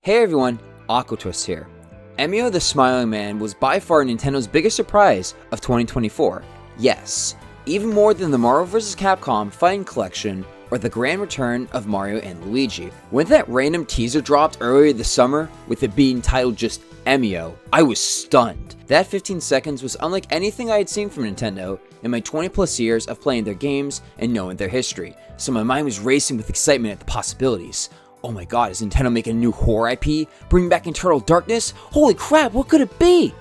Hey everyone, AquaTwist here. Emio The Smiling Man was by far Nintendo's biggest surprise of 2024. Yes, even more than the Marvel vs. Capcom Fighting Collection or the grand return of Mario and Luigi. When that random teaser dropped earlier this summer, with it being titled just Emio, I was stunned. That 15 seconds was unlike anything I had seen from Nintendo in my 20 plus years of playing their games and knowing their history, so my mind was racing with excitement at the possibilities. Oh my god, is Nintendo making a new horror IP? Bring back Eternal Darkness? Holy crap, what could it be?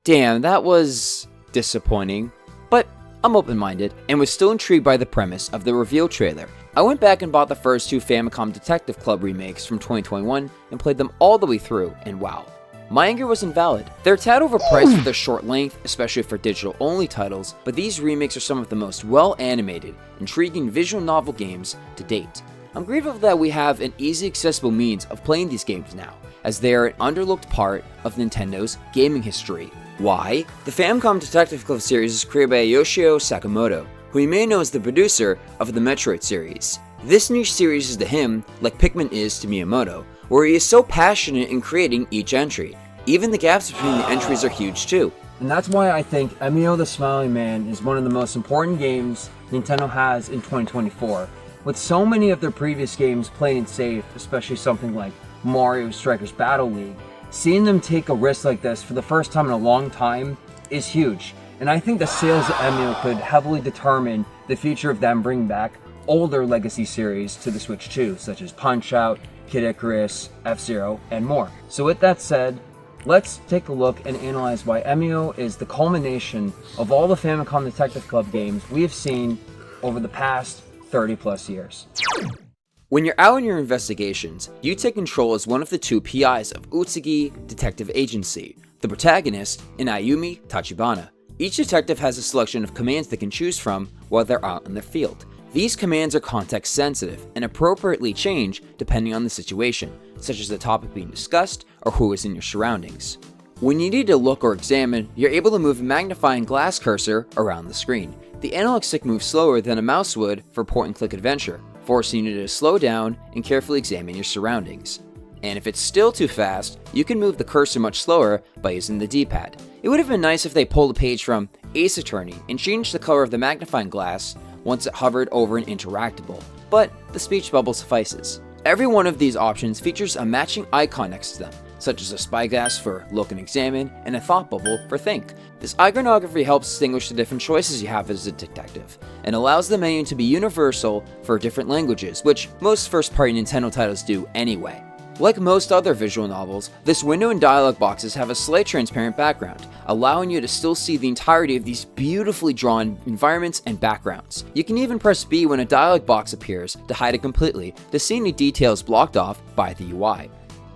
Damn, that was disappointing, but I'm open-minded and was still intrigued by the premise of the reveal trailer. I went back and bought the first two Famicom Detective Club remakes from 2021 and played them all the way through, and wow. My anger was invalid. They're a tad overpriced for their short length, especially for digital-only titles, but these remakes are some of the most well-animated, intriguing visual novel games to date. I'm grateful that we have an easy accessible means of playing these games now, as they are an underlooked part of Nintendo's gaming history. Why? The Famicom Detective Club series is created by Yoshio Sakamoto, who you may know as the producer of the Metroid series. This niche series is to him like Pikmin is to Miyamoto, where he is so passionate in creating each entry. Even the gaps between the entries are huge too. And that's why I think Emio The Smiling Man is one of the most important games Nintendo has in 2024. With so many of their previous games playing it safe, especially something like Mario Strikers Battle League, seeing them take a risk like this for the first time in a long time is huge. And I think the sales of Emio could heavily determine the future of them bringing back older legacy series to the Switch too, such as Punch-Out!, Kid Icarus, F-Zero, and more. So with that said, let's take a look and analyze why Emio is the culmination of all the Famicom Detective Club games we have seen over the past 30 plus years. When you're out on your investigations, you take control as one of the two PIs of Utsugi Detective Agency, the protagonist and Ayumi Tachibana. Each detective has a selection of commands they can choose from while they're out in the field. These commands are context sensitive and appropriately change depending on the situation, such as the topic being discussed or who is in your surroundings. When you need to look or examine, you're able to move a magnifying glass cursor around the screen. The analog stick moves slower than a mouse would for point-and-click adventure, forcing you to slow down and carefully examine your surroundings. And if it's still too fast, you can move the cursor much slower by using the D-pad. It would have been nice if they pulled a page from Ace Attorney and changed the color of the magnifying glass once it hovered over an interactable, but the speech bubble suffices. Every one of these options features a matching icon next to them, such as a spyglass for look and examine and a thought bubble for think. This iconography helps distinguish the different choices you have as a detective, and allows the menu to be universal for different languages, which most first-party Nintendo titles do anyway. Like most other visual novels, this window and dialog boxes have a slight transparent background, allowing you to still see the entirety of these beautifully drawn environments and backgrounds. You can even press B when a dialog box appears to hide it completely to see any details blocked off by the UI.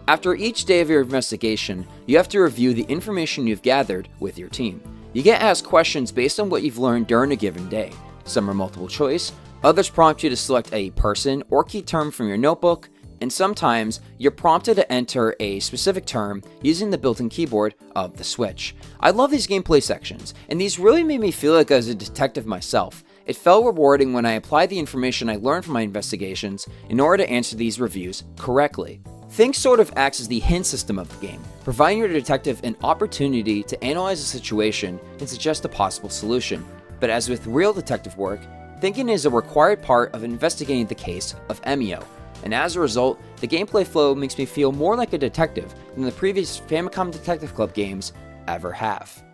After each day of your investigation, you have to review the information you've gathered with your team. You get asked questions based on what you've learned during a given day. Some are multiple choice, others prompt you to select a person or key term from your notebook, and sometimes you're prompted to enter a specific term using the built-in keyboard of the Switch. I love these gameplay sections, and these really made me feel like I was a detective myself. It felt rewarding when I applied the information I learned from my investigations in order to answer these reviews correctly. Think sort of acts as the hint system of the game, providing your detective an opportunity to analyze a situation and suggest a possible solution. But as with real detective work, thinking is a required part of investigating the case of Emio. And as a result, the gameplay flow makes me feel more like a detective than the previous Famicom Detective Club games ever have.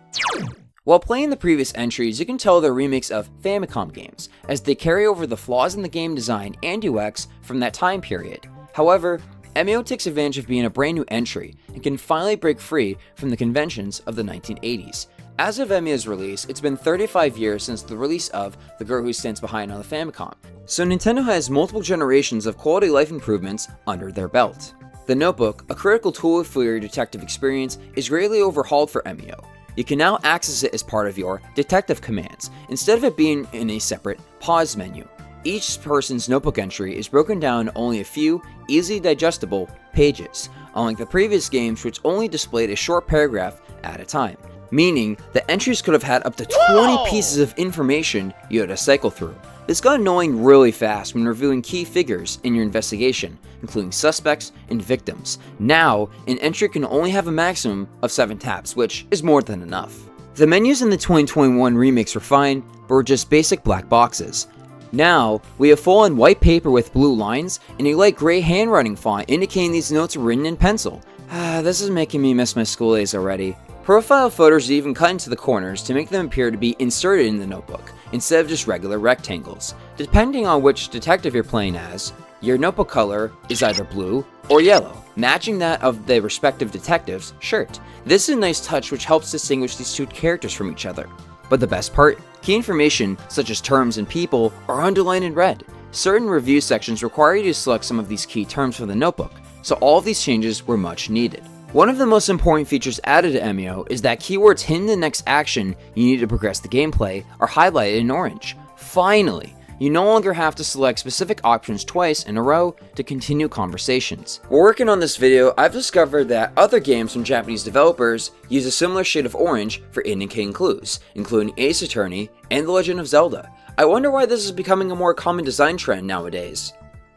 While playing the previous entries, you can tell they're remakes of Famicom games, as they carry over the flaws in the game design and UX from that time period. However, Emio takes advantage of being a brand new entry and can finally break free from the conventions of the 1980s. As of Emio's release, it's been 35 years since the release of The Girl Who Stands Behind on the Famicom, so Nintendo has multiple generations of quality life improvements under their belt. The Notebook, a critical tool for your detective experience, is greatly overhauled for Emio. You can now access it as part of your detective commands, instead of it being in a separate pause menu. Each person's notebook entry is broken down to only a few, easily digestible pages, unlike the previous games which only displayed a short paragraph at a time. meaning that entries could have had up to 20 pieces of information you had to cycle through. This got annoying really fast when reviewing key figures in your investigation, including suspects and victims. Now, an entry can only have a maximum of 7 tabs, which is more than enough. The menus in the 2021 remakes were fine, but were just basic black boxes. Now, we have full-on white paper with blue lines and a light gray handwriting font indicating these notes are written in pencil. This is making me miss my school days already. Profile photos are even cut into the corners to make them appear to be inserted in the notebook, instead of just regular rectangles. Depending on which detective you're playing as, your notebook color is either blue or yellow, matching that of the respective detective's shirt. This is a nice touch which helps distinguish these two characters from each other. But the best part? Key information, such as terms and people, are underlined in red. Certain review sections require you to select some of these key terms from the notebook, so all of these changes were much needed. One of the most important features added to Emio is that keywords hidden in the next action you need to progress the gameplay are highlighted in orange. Finally, you no longer have to select specific options twice in a row to continue conversations. While working on this video, I've discovered that other games from Japanese developers use a similar shade of orange for indicating clues, including Ace Attorney and The Legend of Zelda. I wonder why this is becoming a more common design trend nowadays.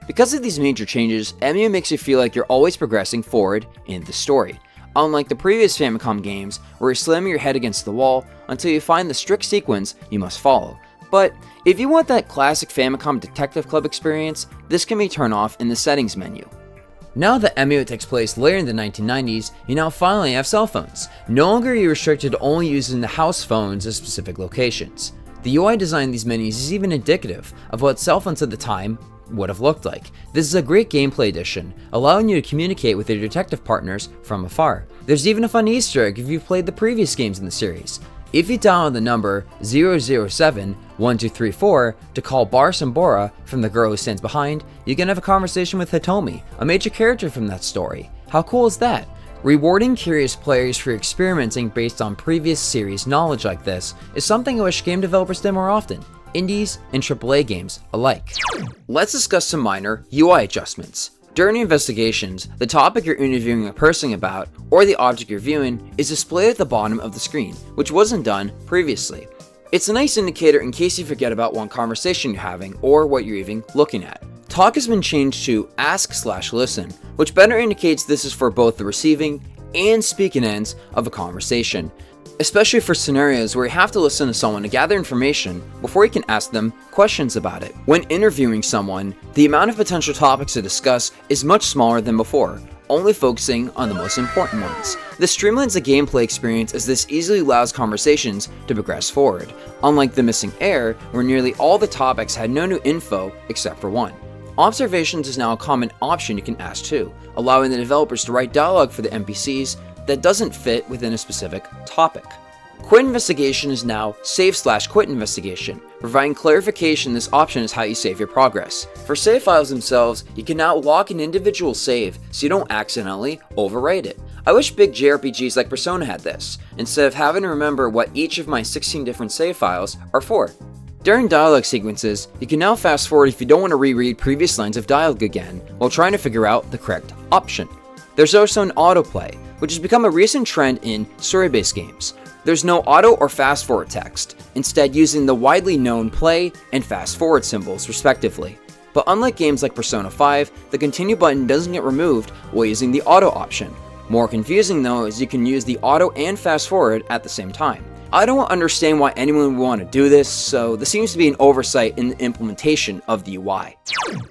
Because of these major changes, Emio makes you feel like you're always progressing forward in the story. Unlike the previous Famicom games, where you slam your head against the wall until you find the strict sequence you must follow. But if you want that classic Famicom Detective Club experience, this can be turned off in the settings menu. Now that Emio takes place later in the 1990s, you now finally have cell phones. No longer are you restricted to only using the house phones at specific locations. The UI design in these menus is even indicative of what cell phones at the time would have looked like. This is a great gameplay addition, allowing you to communicate with your detective partners from afar. There's even a fun Easter egg if you've played the previous games in the series. If you dial the number 007-1234 to call Bar Sambora from The Girl Who Stands Behind, you can have a conversation with Hitomi, a major character from that story. How cool is that? Rewarding curious players for experimenting based on previous series knowledge like this is something I wish game developers did more often. Indies and AAA games alike. Let's discuss some minor UI adjustments. During investigations, the topic you're interviewing a person about, or the object you're viewing, is displayed at the bottom of the screen, which wasn't done previously. It's a nice indicator in case you forget about one conversation you're having, or what you're even looking at. Talk has been changed to ask/listen, which better indicates this is for both the receiving and speaking ends of a conversation, especially for scenarios where you have to listen to someone to gather information before you can ask them questions about it. When interviewing someone, the amount of potential topics to discuss is much smaller than before, only focusing on the most important ones. This streamlines the gameplay experience as this easily allows conversations to progress forward, unlike The Missing Heir, where nearly all the topics had no new info except for one. Observations is now a common option you can ask too, allowing the developers to write dialogue for the NPCs that doesn't fit within a specific topic. Quit investigation is now save/quit investigation. Providing clarification, this option is how you save your progress. For save files themselves, you can now lock an individual save so you don't accidentally overwrite it. I wish big JRPGs like Persona had this, instead of having to remember what each of my 16 different save files are for. During dialogue sequences, you can now fast forward if you don't want to reread previous lines of dialogue again while trying to figure out the correct option. There's also an autoplay, which has become a recent trend in story-based games. There's no auto or fast-forward text, instead using the widely known play and fast-forward symbols respectively. But unlike games like Persona 5, the continue button doesn't get removed while using the auto option. More confusing though is you can use the auto and fast-forward at the same time. I don't understand why anyone would want to do this, so this seems to be an oversight in the implementation of the UI.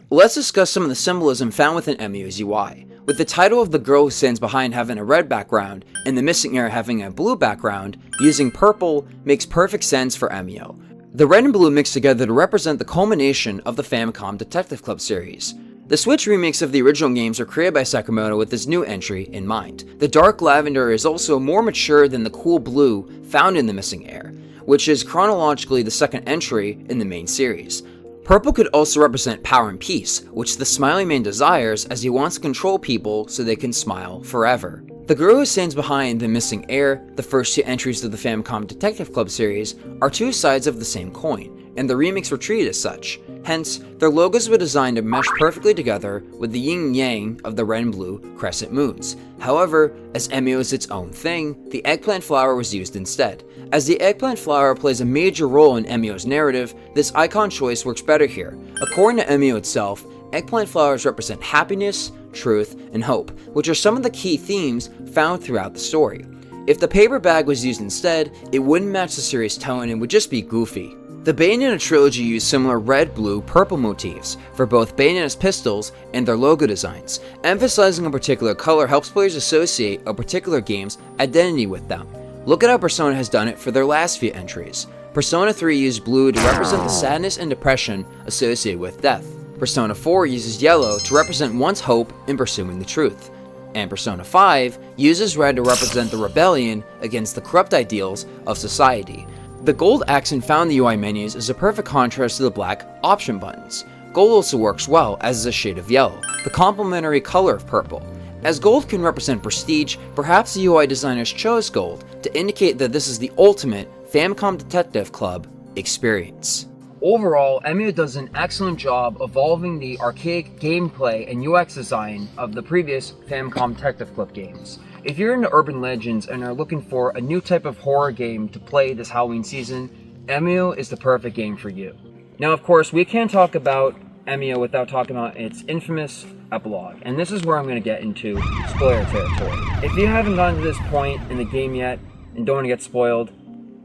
Let's discuss some of the symbolism found within Emio's UI. With the title of The Girl Who Stands Behind having a red background and The Missing Heir having a blue background, using purple makes perfect sense for Emio. The red and blue mix together to represent the culmination of the Famicom Detective Club series. The Switch remakes of the original games are created by Sakamoto with this new entry in mind. The dark lavender is also more mature than the cool blue found in The Missing Heir, which is chronologically the second entry in the main series. Purple could also represent power and peace, which the Smiling Man desires as he wants to control people so they can smile forever. The Girl Who Stands Behind The Missing Heir, the first two entries of the Famicom Detective Club series, are two sides of the same coin. and the remakes were treated as such. Hence, their logos were designed to mesh perfectly together with the yin-yang of the red and blue crescent moons. However, as Emio is its own thing, the eggplant flower was used instead. As the eggplant flower plays a major role in Emio's narrative, this icon choice works better here. According to Emio itself, eggplant flowers represent happiness, truth, and hope, which are some of the key themes found throughout the story. If the paper bag was used instead, it wouldn't match the series' tone and would just be goofy. The Bayonetta trilogy used similar red, blue, purple motifs for both Bayonetta's pistols and their logo designs. Emphasizing a particular color helps players associate a particular game's identity with them. Look at how Persona has done it for their last few entries. Persona 3 used blue to represent the sadness and depression associated with death. Persona 4 uses yellow to represent one's hope in pursuing the truth. And Persona 5 uses red to represent the rebellion against the corrupt ideals of society. The gold accent found in the UI menus is a perfect contrast to the black option buttons. Gold also works well, as is a shade of yellow, the complementary color of purple. As gold can represent prestige, perhaps the UI designers chose gold to indicate that this is the ultimate Famicom Detective Club experience. Overall, Emio does an excellent job evolving the archaic gameplay and UX design of the previous Famicom Detective Club games. If you're into urban legends and are looking for a new type of horror game to play this Halloween season, Emio is the perfect game for you. Now, of course, we can't talk about Emio without talking about its infamous epilogue, and this is where I'm going to get into spoiler territory. If you haven't gotten to this point in the game yet and don't want to get spoiled,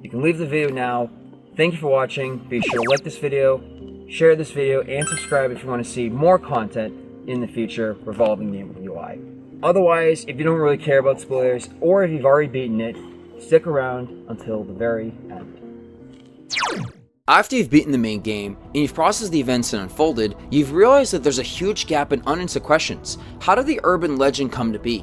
you can leave the video now. Thank you for watching. Be sure to like this video, share this video, and subscribe if you want to see more content in the future revolving the Emio UI. Otherwise, if you don't really care about spoilers, or if you've already beaten it, stick around until the very end. After you've beaten the main game, and you've processed the events and unfolded, you've realized that there's a huge gap in unanswered questions. How did the urban legend come to be?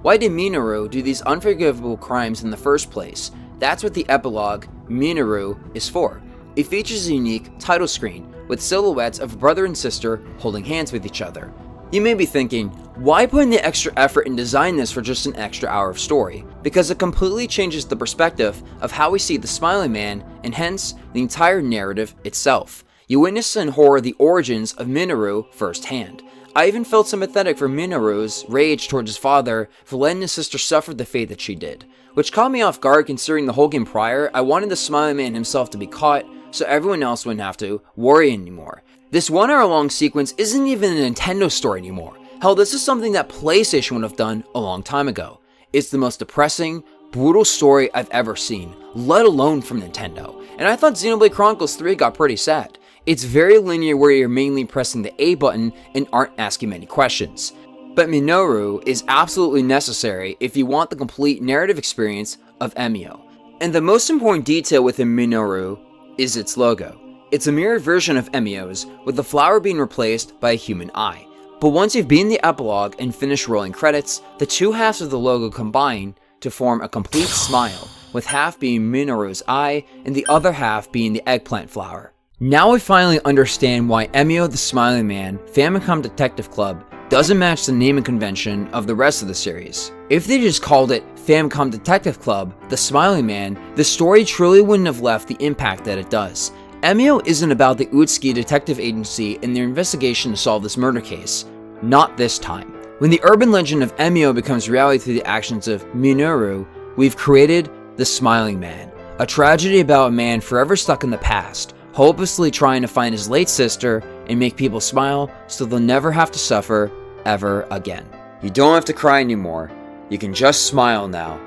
Why did Minoru do these unforgivable crimes in the first place? That's what the epilogue, Minoru, is for. It features a unique title screen, with silhouettes of a brother and sister holding hands with each other. You may be thinking, why put in the extra effort and design this for just an extra hour of story? Because it completely changes the perspective of how we see the Smiling Man, and hence, the entire narrative itself. You witness in horror the origins of Minoru firsthand. I even felt sympathetic for Minoru's rage towards his father for letting his sister suffer the fate that she did, which caught me off guard considering the whole game prior, I wanted the Smiling Man himself to be caught so everyone else wouldn't have to worry anymore. This 1 hour long sequence isn't even a Nintendo story anymore. Hell, this is something that PlayStation would have done a long time ago. It's the most depressing, brutal story I've ever seen, let alone from Nintendo. And I thought Xenoblade Chronicles 3 got pretty sad. It's very linear where you're mainly pressing the A button and aren't asking many questions. But Minoru is absolutely necessary if you want the complete narrative experience of Emio. And the most important detail within Minoru is its logo. It's a mirrored version of Emio's, with the flower being replaced by a human eye. But once you've beaten the epilogue and finished rolling credits, the two halves of the logo combine to form a complete smile, with half being Minoru's eye and the other half being the eggplant flower. Now I finally understand why Emio The Smiling Man Famicom Detective Club doesn't match the naming convention of the rest of the series. If they just called it Famicom Detective Club The Smiling Man, the story truly wouldn't have left the impact that it does. Emio isn't about the Utsuki Detective Agency and their investigation to solve this murder case. Not this time. When the urban legend of Emio becomes reality through the actions of Minoru, we've created The Smiling Man, a tragedy about a man forever stuck in the past, hopelessly trying to find his late sister and make people smile so they'll never have to suffer ever again. You don't have to cry anymore. You can just smile now.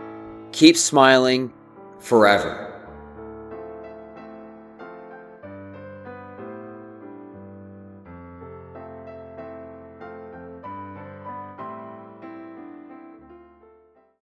Keep smiling forever.